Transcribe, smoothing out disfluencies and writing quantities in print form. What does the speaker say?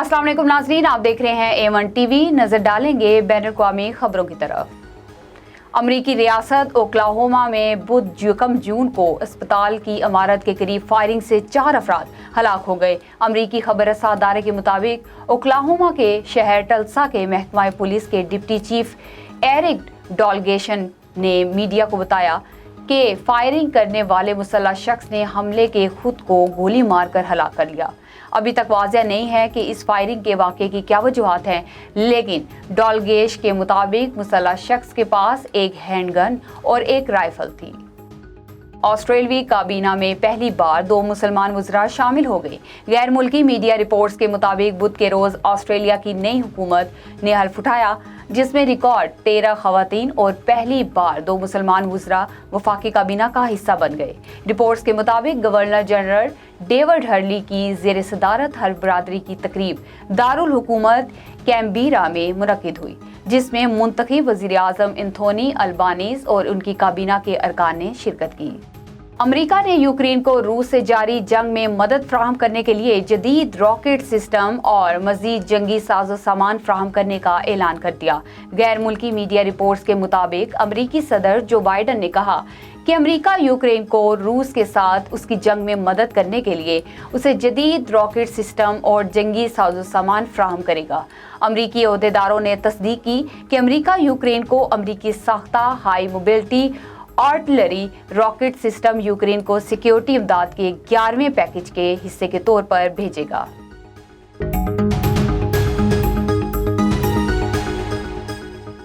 अस्सलाम वालेकुम नाज़रीन, आप देख रहे हैं A1 TV। नजर डालेंगे बैन अवी खबरों की तरफ। अमरीकी रियासत ओक्लाहोमा में बुध 1 जून को अस्पताल की इमारत के करीब फायरिंग से 4 अफराद हलाक हो गए। अमरीकी खबर रसा अदारे के मुताबिक ओक्लाहोमा के शहर टल्सा के महकमा पुलिस के डिप्टी चीफ एरिक डॉलगेशन ने मीडिया को बताया कि फायरिंग करने वाले मुसल्लह शख्स ने हमले के खुद को गोली मारकर हलाक कर लिया। अभी तक वाज़ेह नहीं है कि इस फायरिंग के वाक़े की क्या वजूहात हैं, लेकिन डॉलगेश के मुताबिक मुसल्लह शख्स के पास एक हैंडगन और एक राइफल थी। ऑस्ट्रेलवी काबीना में पहली बार 2 मुसलमान वज़रा शामिल हो गए। गैर मुल्की मीडिया रिपोर्ट्स के मुताबिक बुध के रोज़ ऑस्ट्रेलिया की नई हुकूमत ने हल्फ उठाया, जिसमें रिकॉर्ड 13 खवातीन और पहली बार 2 मुसलमान वज़रा वफाकी काबीना का हिस्सा बन गए। रिपोर्ट्स के मुताबिक गवर्नर जनरल डेविड हर्ली की ज़ेर सदारत हल्फ बरादरी की तकरीब दारुल हुकूमत कैम्बीरा में मुनक्किद हुई, जिसमें मुंतखब वज़ीर आज़म एंथोनी अल्बानीज़ और उनकी काबीना के अरकान ने शिरकत की। अमेरिका ने यूक्रेन को रूस से जारी जंग में मदद फ्राहम करने के लिए जदीद रॉकेट सिस्टम और मजीद जंगी साजो सामान फ्राहम करने का ऐलान कर दिया। गैर मुल्की मीडिया रिपोर्ट्स के मुताबिक अमेरिकी सदर जो बाइडन ने कहा कि अमेरिका यूक्रेन को रूस के साथ उसकी जंग में मदद करने के लिए उसे जदीद रॉकेट सिस्टम और जंगी साजो सामान फ्राहम करेगा। अमेरिकी ओहदेदारों ने तस्दीक की कि अमेरिका यूक्रेन को अमेरिकी साख्ता high mobility artillery rocket system Ukraine को सिक्योरिटी इमदाद के 11वें पैकेज के हिस्से के तौर पर भेजेगा।